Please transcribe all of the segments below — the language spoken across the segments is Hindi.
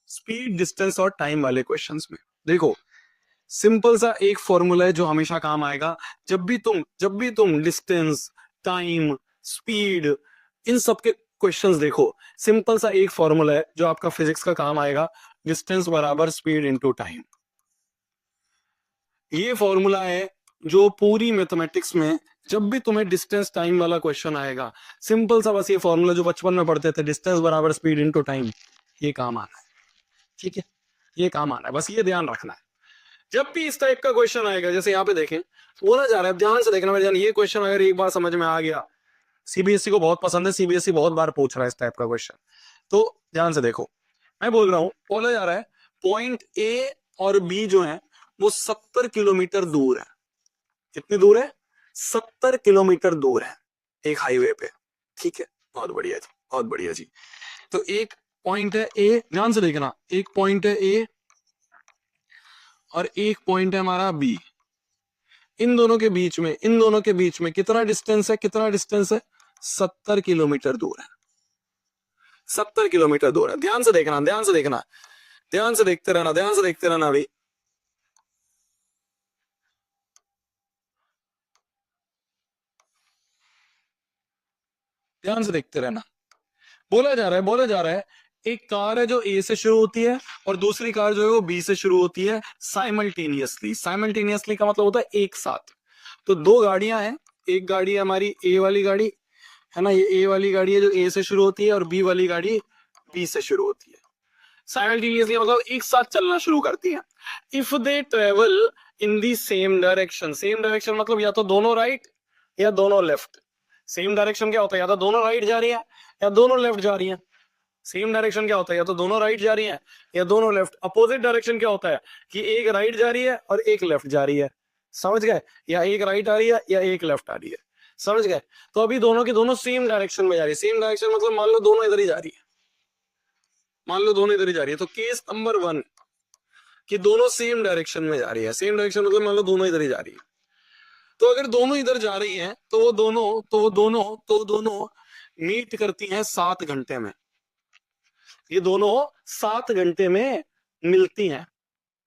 स्पीड, डिस्टेंस और टाइम वाले क्वेश्चंस में देखो, सिंपल सा एक फॉर्मूला है जो हमेशा काम आएगा। जब भी तुम डिस्टेंस, टाइम, स्पीड, इन सब के क्वेश्चंस देखो, सिंपल सा एक फॉर्मूला है जो आपका फिजिक्स का काम आएगा, डिस्टेंस बराबर स्पीड इनटू टाइम। ये फॉर्मूला है जो पूरी मैथमेटिक्स में जब भी तुम्हें डिस्टेंस टाइम वाला क्वेश्चन आएगा, सिंपल सा बस ये फॉर्मूला जो बचपन में पढ़ते थे, डिस्टेंस बराबर स्पीड इनटू टाइम, ये काम आना है। ठीक है, ये काम आना है, बस ये ध्यान रखना है। जब भी इस टाइप का क्वेश्चन आएगा, जैसे यहाँ पे देखें बोला जा रहा है, ध्यान से देखना मेरे जान, ये क्वेश्चन अगर एक बार समझ में आ गया, सीबीएसई को बहुत पसंद है, सीबीएसई बहुत बार पूछ रहा है इस टाइप का क्वेश्चन, तो ध्यान से देखो। मैं बोल रहा हूं, बोला जा रहा है पॉइंट ए और बी जो है वो 70 किलोमीटर दूर है। कितनी दूर है? 70 किलोमीटर दूर है एक हाईवे पे। ठीक है, बहुत बढ़िया जी, बहुत बढ़िया जी। तो एक पॉइंट है ए, ध्यान से देखना, एक पॉइंट है ए और एक पॉइंट है हमारा बी। इन दोनों के बीच में कितना डिस्टेंस है? कितना डिस्टेंस है? 70 किलोमीटर दूर है। 70 किलोमीटर दूर है। ध्यान से देखना, ध्यान से देखना, ध्यान से देखते रहना, ध्यान से देखते रहना भाई। ध्यान से देखते रहना। बोला जा रहा है एक कार है जो ए से शुरू होती है और दूसरी कार जो है वो बी से शुरू होती है साइमल्टेनियसली। साइमल्टेनियसली का मतलब होता है एक साथ। तो दो गाड़ियां हैं, एक गाड़ी है हमारी ए वाली गाड़ी, है ना, ये ए वाली गाड़ी है जो ए से शुरू होती है, और बी वाली गाड़ी बी से शुरू होती है। साइमल्टेनियसली मतलब एक साथ चलना शुरू करती हैं। If they travel in the same direction, same direction मतलब या तो दोनों राइट या दोनों लेफ्ट। सेम डायरेक्शन क्या होता है? या तो दोनों राइट जा रही है या दोनों लेफ्ट जा रही है। सेम डायरेक्शन क्या होता है? या तो दोनों राइट जा रही है या दोनों लेफ्ट। अपोजिट डायरेक्शन क्या होता है? कि एक राइट जा रही है और एक लेफ्ट जा रही है। समझ गए? या एक राइट आ रही है या एक लेफ्ट आ रही है। समझ गए? तो अभी दोनों की दोनों सेम डायरेक्शन में जा रही है। सेम डायरेक्शन मतलब मान लो दोनों इधर ही जा रही है, मान लो दोनों इधर ही जा रही है। तो केस नंबर 1 कि दोनों सेम डायरेक्शन में जा रही है। सेम डायरेक्शन मतलब मान लो दोनों इधर ही जा रही है। तो अगर दोनों इधर जा रही हैं तो वो दोनों मीट करती हैं 7 घंटे में। ये दोनों 7 घंटे में मिलती हैं।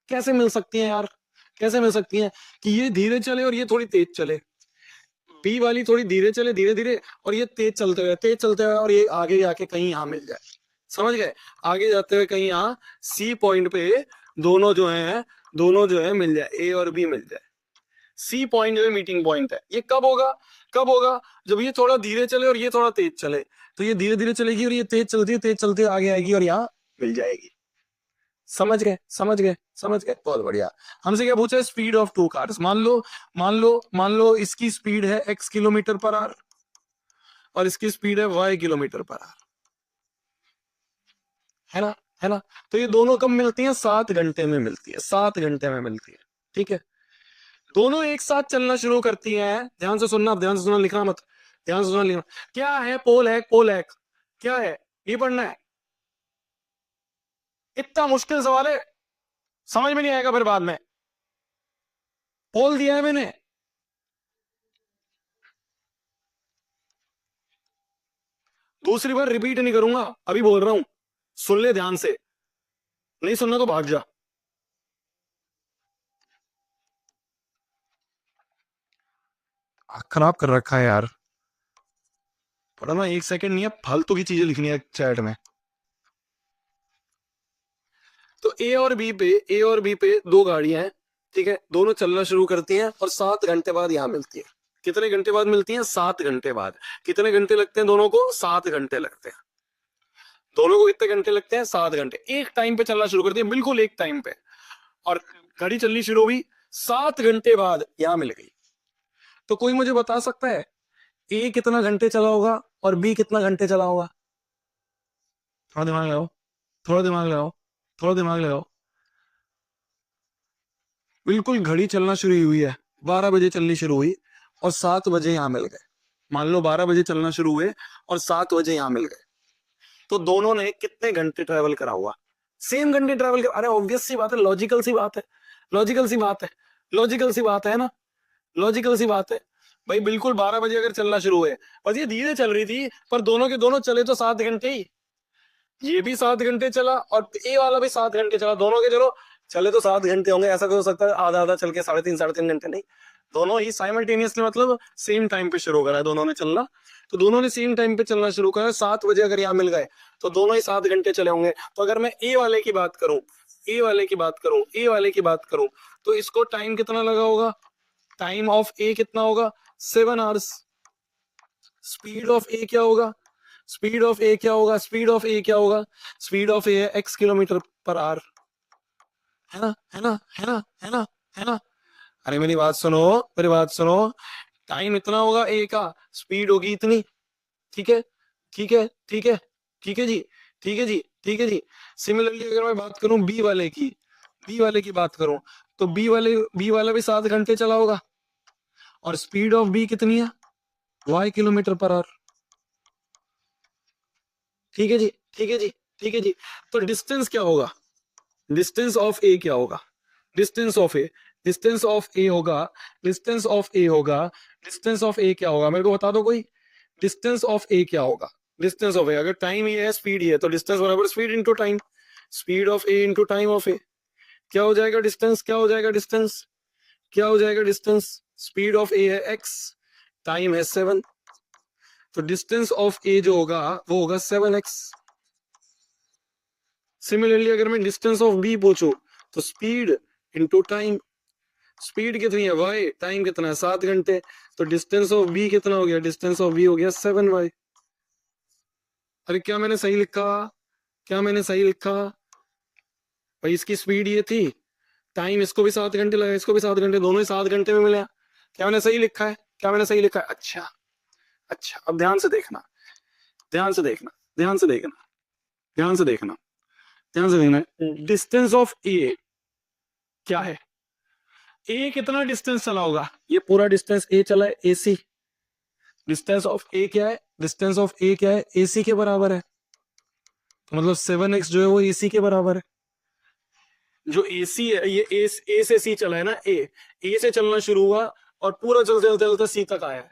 कैसे मिल सकती हैं यार? कैसे मिल सकती हैं? कि ये धीरे चले और ये थोड़ी तेज चले, बी वाली थोड़ी धीरे चले धीरे धीरे, और ये तेज चलते हुए और ये आगे जाके कहीं यहाँ मिल जाए। समझ गए? आगे जाते हुए कहीं यहाँ सी पॉइंट पे दोनों जो है मिल जाए, ए और बी मिल जाए। सी पॉइंट जो है मीटिंग पॉइंट है। ये कब होगा? कब होगा? जब ये थोड़ा धीरे चले और ये थोड़ा तेज चले। तो ये धीरे धीरे चलेगी और ये तेज चलती आगे आएगी और यहाँ मिल जाएगी। समझ गए? समझ गए? समझ गए? बहुत बढ़िया। हमसे क्या पूछा है? Speed of two cars. मान लो इसकी स्पीड है x किलोमीटर पर आवर और इसकी स्पीड है y किलोमीटर पर आवर, है ना, है ना। तो ये दोनों कब मिलती हैं? 7 घंटे में मिलती है, 7 घंटे में मिलती है। ठीक है, दोनों एक साथ चलना शुरू करती हैं। ध्यान से सुनना, ध्यान से सुनना, लिखना मत, ध्यान से सुनना, लिखना। क्या है पोल हैक? पोल हैक क्या है? ये पढ़ना है। इतना मुश्किल सवाल है, समझ में नहीं आएगा फिर बाद में। पोल दिया है मैंने, दूसरी बार रिपीट नहीं करूंगा, अभी बोल रहा हूं, सुन ले ध्यान से, नहीं सुनना तो भाग जा। आँख खराब कर रखा है यार, पढ़ना 1 सेकंड नहीं है, फालतू की चीजें लिखनी है चैट में। तो ए और बी पे दो गाड़ियां हैं, ठीक है, दोनों चलना शुरू करती हैं और 7 घंटे बाद यहां मिलती है। कितने घंटे बाद मिलती हैं? 7 घंटे बाद। कितने घंटे लगते हैं दोनों को? 7 घंटे लगते हैं। दोनों को कितने घंटे लगते हैं? 7 घंटे। एक टाइम पे चलना शुरू करती है, बिल्कुल एक टाइम पे, और गाड़ी चलनी शुरू हुई 7 घंटे बाद यहां मिल गई। तो कोई मुझे बता सकता है ए कितना घंटे चला होगा और बी कितना घंटे चला होगा? थोड़ा दिमाग लगाओ, थोड़ा दिमाग लगाओ, थोड़ा दिमाग लगाओ। बिल्कुल घड़ी चलना शुरू हुई है, 12 बजे चलनी शुरू हुई और 7 बजे यहां मिल गए। मान लो 12 बजे चलना शुरू हुए और 7 बजे यहां मिल गए। तो दोनों ने कितने घंटे ट्रेवल करा हुआ? सेम घंटे ट्रेवल कर। अरे ऑब्वियस सी बात है, लॉजिकल सी बात है, लॉजिकल सी बात है, लॉजिकल सी बात है ना, लॉजिकल सी बात है भाई। बिल्कुल 12 बजे अगर चलना शुरू हुए, बस ये धीरे चल रही थी, पर दोनों के दोनों चले तो 7 घंटे ही। ये भी 7 घंटे चला और ए वाला भी 7 घंटे चला, दोनों के चलो चले तो 7 घंटे होंगे, ऐसा कोई हो सकता है आधा आधा चल के 3.5 घंटे नहीं, दोनों ही साइमल्टेनियसली मतलब सेम टाइम पे शुरू करा है दोनों ने चलना। तो दोनों ने सेम टाइम पे चलना शुरू करा, 7 बजे अगर यहाँ मिल गए तो दोनों ही 7 घंटे चले होंगे। तो अगर मैं ए वाले की बात करूं, ए वाले की बात करूं, ए वाले की बात करूं, तो इसको टाइम कितना लगा होगा, टाइम ऑफ ए कितना होगा 7 आवर्स। स्पीड ऑफ ए क्या होगा, स्पीड ऑफ ए क्या होगा, स्पीड ऑफ ए क्या होगा, speed of A x kilometre per our, है ना, है ना, है ना, है ना, है ना। अरे मेरी बात सुनो, मेरी बात सुनो, टाइम इतना होगा ए का, स्पीड होगी इतनी, ठीक है, ठीक है, ठीक है, ठीक है जी, ठीक है जी, ठीक है जी। सिमिलरली अगर मैं बात करूं बी वाले की, बी वाले की बात करूं, तो बी वाला भी 7 घंटे चला होगा और स्पीड ऑफ बी कितनी है y किलोमीटर पर आवर, ठीक है जी, ठीक है जी, ठीक है जी। तो डिस्टेंस क्या होगा, डिस्टेंस ऑफ ए क्या होगा, distance of A, distance of A होगा, डिस्टेंस ऑफ ए होगा, डिस्टेंस ऑफ ए क्या होगा मेरे को बता दो कोई, डिस्टेंस ऑफ ए क्या होगा, डिस्टेंस ऑफ ए, अगर टाइम ये है स्पीड ये है तो डिस्टेंस बराबर speed into time, speed of A into time of A, क्या हो जाएगा डिस्टेंस, क्या हो जाएगा डिस्टेंस, क्या हो जाएगा डिस्टेंस, स्पीड ऑफ ए है x, टाइम है 7, तो डिस्टेंस ऑफ ए जो होगा वो होगा 7x। सिमिलरली अगर मैं डिस्टेंस ऑफ बी पूछूं तो स्पीड इनटू टाइम, स्पीड कितनी है y, टाइम कितना है 7 घंटे, तो डिस्टेंस ऑफ बी कितना हो गया, डिस्टेंस ऑफ बी हो गया 7y। अरे क्या मैंने सही लिखा, क्या मैंने सही लिखा भाई, इसकी स्पीड ये थी, टाइम इसको भी 7 घंटे लगा, इसको भी 7 घंटे, दोनों ही 7 घंटे में मिले, क्या मैंने सही लिखा है, क्या मैंने सही लिखा है, अच्छा अच्छा। अब ध्यान से देखना, ध्यान से देखना, ध्यान से देखना, ध्यान से देखना, ध्यान से देखना, डिस्टेंस ऑफ ए क्या है, ए कितना डिस्टेंस चला होगा, ये पूरा डिस्टेंस ए चला है एसी, डिस्टेंस ऑफ ए क्या है, डिस्टेंस ऑफ ए क्या है एसी के बराबर है, तो मतलब 7x जो है वो एसी के बराबर है। जो एसी है ये ए से सी चला है ना, ए से चलना शुरू हुआ और पूरा चलते चलते चलते सी तक आया है,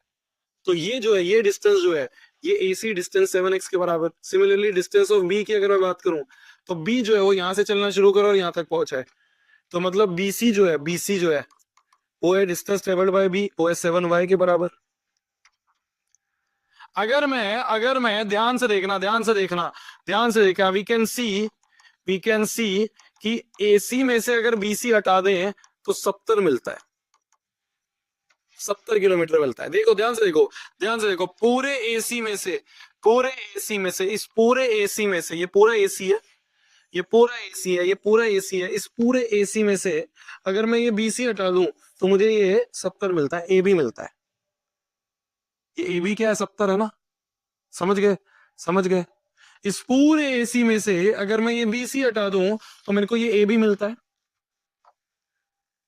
तो ये जो है ये डिस्टेंस जो है ये एसी डिस्टेंस 7x के बराबर। सिमिलरली डिस्टेंस ऑफ बी की अगर मैं बात करूं तो बी जो है वो यहां से चलना शुरू करो और यहां तक पहुंचा है, तो मतलब बीसी जो है, बीसी जो है वो है डिस्टेंस ट्रेवल्ड बाय बी, वो है 7y के बराबर। अगर मैं ध्यान से देखना, ध्यान से देखना, ध्यान से देखना, वी कैन सी कि एसी में से अगर बीसी हटा दें तो 70 मिलता है, 70 किलोमीटर मिलता है। देखो ध्यान से देखो, ध्यान से देखो, पूरे एसी में से, पूरे एसी में से, इस पूरे एसी में से, ये पूरा एसी है, ये पूरा एसी है, ये पूरा एसी है, इस पूरे एसी में से अगर मैं ये बीसी हटा दूं तो मुझे ये 70 मिलता है, ए बी मिलता है, ये ए बी क्या है 70 है ना, समझ गए, समझ गए। इस पूरे एसी में से अगर मैं ये बीसी हटा दूं तो मेरे को ये ए बी मिलता है,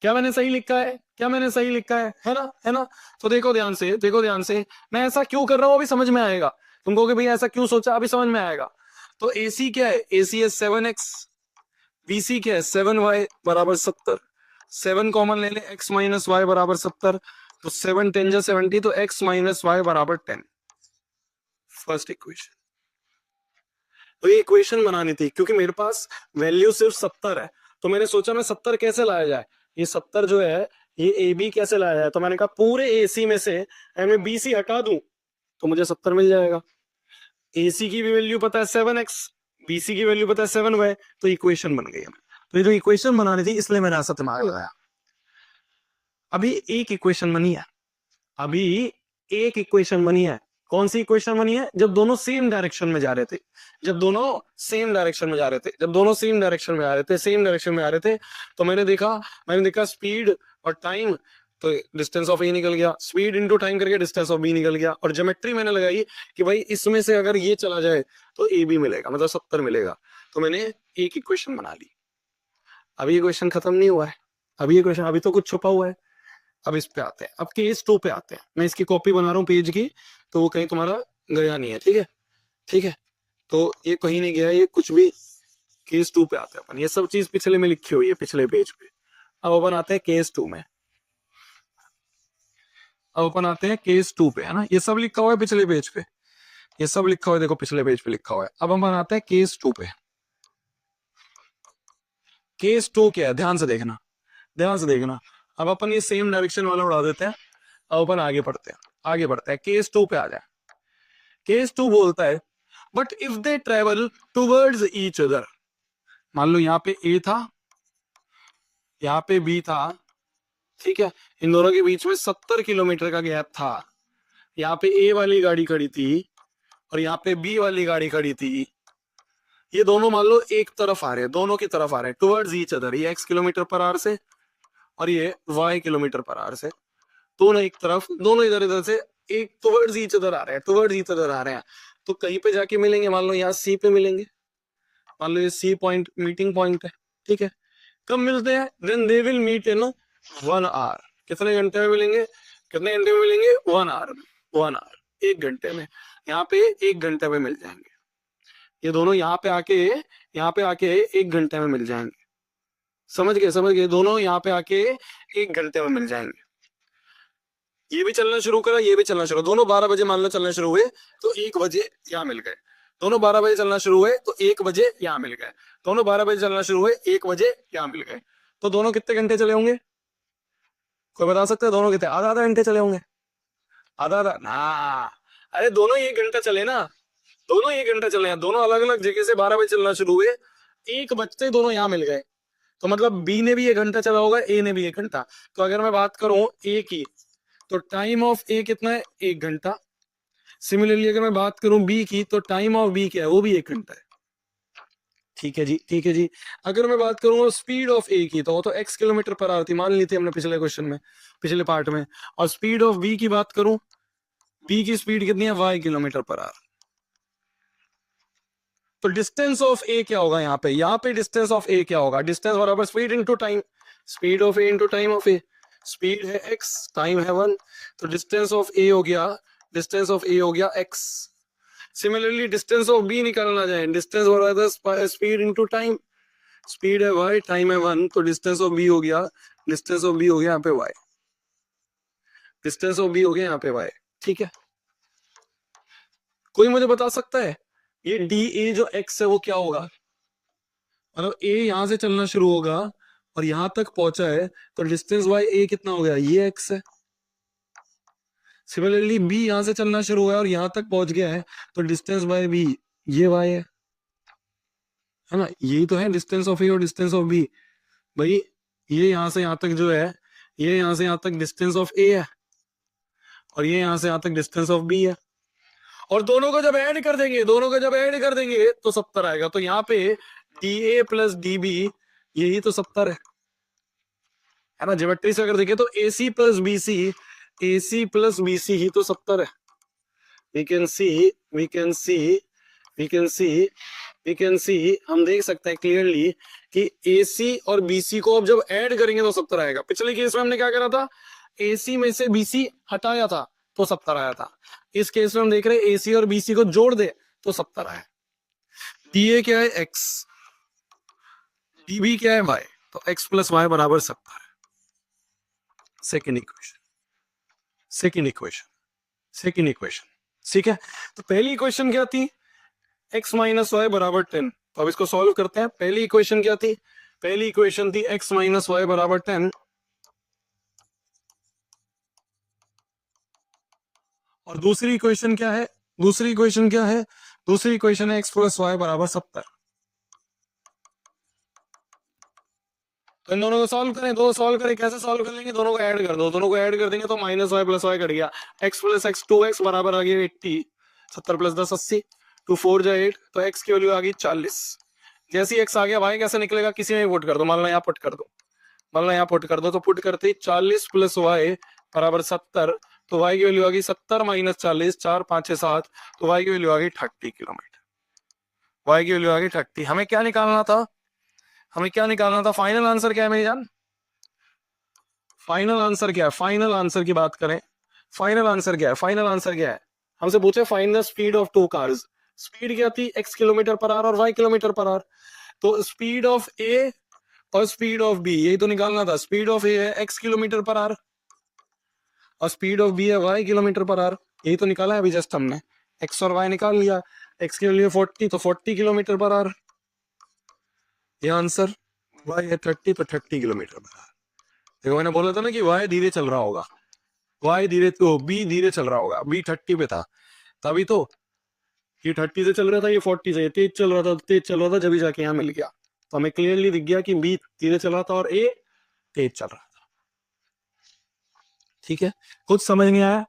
क्या मैंने सही लिखा है, क्या मैंने सही लिखा है ना, है ना। तो देखो ध्यान से, देखो ध्यान से, मैं ऐसा क्यों कर रहा हूं अभी समझ में आएगा तुमको कि भाई ऐसा क्यों सोचा, अभी समझ में आएगा। तो एसी क्या है, एसी है 7x, बीसी क्या है 7y बराबर 70, 7 कॉमन ले ले, x माइनस वाई बराबर 70, तो 7 10 जा 70, तो x माइनस वाई बराबर 10, फर्स्ट इक्वेशन। तो ये इक्वेशन बनानी थी क्योंकि मेरे पास वैल्यू सिर्फ 70 है, तो मैंने सोचा मैं 70 कैसे लाया जाए, ये 70 जो है ये ए बी कैसे लाया जाए, तो मैंने कहा पूरे एसी में से अगर मैं बीसी हटा दूं तो मुझे 70 मिल जाएगा। एसी की भी वैल्यू पता है 7x, बीसी की वैल्यू पता है 7y, तो इक्वेशन बन गई हमें। तो ये जो इक्वेशन बनानी थी इसलिए मैंने ऐसा दिमाग लगाया। अभी एक इक्वेशन बनी है, अभी एक इक्वेशन बनी है, कौन सी इक्वेशन बनी है, जब दोनों सेम डायरेक्शन में जा रहे थे, जब दोनों सेम डायरेक्शन में जा रहे थे, जब दोनों सेम डायरेक्शन में आ रहे थे, सेम डायरेक्शन में आ रहे थे, तो मैंने देखा स्पीड और टाइम, तो डिस्टेंस ऑफ ए निकल गया, स्पीड इनटू टाइम करके डिस्टेंस ऑफ बी निकल गया, और ज्योमेट्री मैंने लगाई कि भाई इसमें से अगर ये चला जाए तो ए बी मिलेगा, मतलब 70 मिलेगा, तो मैंने एक इक्वेशन बना ली। अभी इक्वेशन खत्म नहीं हुआ है, अभी इक्वेशन अभी तो कुछ छुपा हुआ है। अब इस पे आते हैं, अब केस 2 पे आते हैं, मैं इसकी कॉपी बना रहा हूँ पेज की, तो वो कहीं तुम्हारा गया नहीं है, ठीक है, ठीक है, तो ये कहीं नहीं गया, ये कुछ भी। केस 2 पे आते हैं अपन, ये सब चीज पिछले में लिखी हुई है पिछले पेज पे। अब अपन आते हैं केस 2 में, अब अपन आते हैं केस 2 पे, है ना, ये सब लिखा हुआ है पिछले पेज पे। ये सब लिखा हुआ है, देखो पिछले पेज पे लिखा हुआ है। अब हम बनाते हैं केस 2 पे। केस 2 क्या है, ध्यान से देखना, ध्यान से देखना। अब अपन ये सेम डायरेक्शन वाला उड़ा देते हैं, अब अपन आगे बढ़ते हैं, आगे बढ़ते हैं। केस 2 पे आ जाए। केस 2 बोलता है but if they travel towards each other, मान लो यहाँ पे ए था, यहाँ पे बी था, ठीक है, इन दोनों के बीच में 70 किलोमीटर का गैप था। यहाँ पे ए वाली गाड़ी खड़ी थी और यहाँ पे बी वाली गाड़ी खड़ी थी। ये दोनों मान लो एक तरफ आ रहे हैं, दोनों की तरफ आ रहे हैं टुवर्ड्स ईच अदर, ये x किलोमीटर पर आवर से और ये y किलोमीटर पर आवर से, दोनों एक तरफ, दोनों इधर इधर से एक टुवर्ड्स ईच अदर आ रहे हैं, टुवर्ड्स ईच अदर आ रहे हैं। तो कहीं पे जाके मिलेंगे, मान लो यहाँ सी पे मिलेंगे, मान लो ये सी पॉइंट मीटिंग पॉइंट है, ठीक है। कब मिलते हैं? Then they will meet in 1 hour. कितने घंटे में मिलेंगे? कितने घंटे में मिलेंगे? 1 आवर, 1 आवर, 1 घंटे में। यहाँ पे 1 घंटे में मिल जाएंगे ये दोनों, यहाँ पे आके 1 घंटे में मिल जाएंगे। समझ गए, समझ गए, दोनों यहाँ पे आके 1 घंटे में मिल जाएंगे। ये भी चलना शुरू करा, ये भी चलना शुरू, दोनों 12 बजे मान लो चलना शुरू हुए तो 1 बजे यहाँ मिल गए। दोनों 12 बजे चलना शुरू हुए तो 1 बजे यहाँ मिल गए। दोनों 12 बजे चलना शुरू हुए, 1 बजे यहाँ मिल गए। तो दोनों कितने घंटे चले होंगे? कोई बता सकता है दोनों कितने? आधा आधा घंटे चले होंगे, आधा आधा ना। अरे दोनों 1 घंटा चले ना, दोनों 1 घंटा चले हैं, दोनों अलग अलग जगह से 12 बजे चलना शुरू हुए, 1 बजते ही दोनों यहाँ मिल गए। तो मतलब बी ने भी 1 घंटा चला होगा, ए ने भी 1 घंटा। तो अगर मैं बात करूं ए की, तो टाइम ऑफ ए कितना है? 1 घंटा। सिमिलरली अगर मैं बात करूं बी की, तो टाइम ऑफ बी क्या है? वो भी 1 घंटा है। ठीक है जी, ठीक है जी। अगर मैं बात करूं स्पीड ऑफ ए की, तो वो तो x किलोमीटर पर आवर थी, मान ली थी हमने पिछले क्वेश्चन में, पिछले पार्ट में। और स्पीड ऑफ बी की बात करूं, बी की स्पीड कितनी है? y kilometre per hour. तो डिस्टेंस ऑफ ए क्या होगा यहाँ पे? यहाँ पे डिस्टेंस ऑफ ए क्या होगा? डिस्टेंस बराबर speed into time, speed of A into time of A. Speed है x, टाइम है 1, तो डिस्टेंस ऑफ ए हो गया, डिस्टेंस ऑफ ए हो गया x। Similarly distance of B निकालना जाए, डिस्टेंस बराबर स्पीड इनटू टाइम, स्पीड है y, टाइम है 1, तो डिस्टेंस ऑफ बी हो गया, डिस्टेंस ऑफ बी हो गया यहाँ पे y, डिस्टेंस ऑफ बी हो गया यहाँ पे y। ठीक है, कोई मुझे बता सकता है ये डी ए जो x है वो क्या होगा? मतलब a यहां से चलना शुरू होगा और यहां तक पहुंचा है, तो डिस्टेंस y a कितना हो गया? ये x है। सिमिलरली b यहां से चलना शुरू हुआ है और यहां तक पहुंच गया है, तो डिस्टेंस बाय b ये y है ना। यही तो है डिस्टेंस ऑफ a और डिस्टेंस ऑफ b भाई। ये यहां से यहां तक जो है, ये यहां से यहां तक डिस्टेंस ऑफ a है और ये यहां से यहां तक डिस्टेंस ऑफ b है। और दोनों को जब ऐड कर देंगे, दोनों को जब ऐड कर देंगे तो 70 आएगा। तो यहाँ पे D A plus D B, यही तो 70 है ना। ज्योमेट्री से अगर देखें तो A C plus B C, A C plus B C ही तो 70 है। We can see, we can see, we can see, we can see, हम देख सकते हैं क्लियरली कि ए सी और बी सी को अब जब ऐड करेंगे तो 70 आएगा। पिछले केस में हमने क्या करा था? ए सी में से बी सी हटाया था तो 70 आया था। इस केस में हम देख रहे हैं ए सी और बी सी को जोड़ दे तो 70 आया। डी ए क्या है? एक्स, डी बी क्या है? वाई, तो एक्स प्लस वाई बराबर 70 है। Second equation, second equation, second equation. ठीक है, तो पहली इक्वेशन क्या थी? x माइनस वाई बराबर 10। तो अब इसको सॉल्व करते हैं। पहली इक्वेशन क्या थी? पहली इक्वेशन थी x माइनस वाई बराबर 10, और दूसरी इक्वेशन क्या है? दूसरी इक्वेशन क्या है? दूसरी इक्वेशन है x प्लस वाई बराबर 70। तो इन दोनों को सॉल्व करें, दो सॉल्व करें, कैसे सॉल्व कर लेंगे? दोनों को ऐड कर दो, दोनों को ऐड कर देंगे तो minus y plus y cut गया, x प्लस एक्स 2x बराबर आ गया 80, 70 प्लस 10 80, 2 4 जा 8, तो x की वैल्यू आ गई 40। जैसे ही x आ गया, y कैसे निकलेगा? किसी में पुट कर दो, मान लो यहाँ पुट कर दो, मान लो यहाँ पुट कर दो, तो पुट करते ही 40 प्लस वाई बराबर 70, तो y की वैल्यू आ गई 70 माइनस 40, 4 5 6 7, तो y की वैल्यू आ गई 30 किलोमीटर। y की वैल्यू आ गई 30। हमें क्या निकालना था? हमें क्या निकालना था? फाइनल आंसर क्या है मेरी जान? फाइनल आंसर क्या है? फाइनल आंसर की बात करें, फाइनल आंसर क्या है? फाइनल आंसर क्या है? हमसे पूछे find the speed of two cars. Speed क्या थी? x किलोमीटर पर आवर और y किलोमीटर पर आवर। तो स्पीड ऑफ a और स्पीड ऑफ b, यही तो निकालना था। स्पीड ऑफ a है x किलोमीटर पर आवर और स्पीड ऑफ b है y किलोमीटर पर आवर, यही तो निकाला है अभी जस्ट हमने। एक्स और वाई निकाल लिया, एक्स के लिए 40 तो 40 किलोमीटर पर आवर, ये आंसर। वाई है 30 तो 30 किलोमीटर पर आवर। देखो मैंने बोला था ना कि वाई धीरे चल रहा होगा, वाई धीरे तो बी धीरे चल रहा होगा, बी 30 पे था तभी तो, ये 30 से चल रहा था, ये 40 से, तेज चल रहा था, तेज चल रहा था, जब जाके यहाँ मिल गया। तो हमें क्लियरली दिख गया कि बी धीरे चल रहा था और ए तेज चल रहा था। ठीक है, कुछ समझ नहीं आया?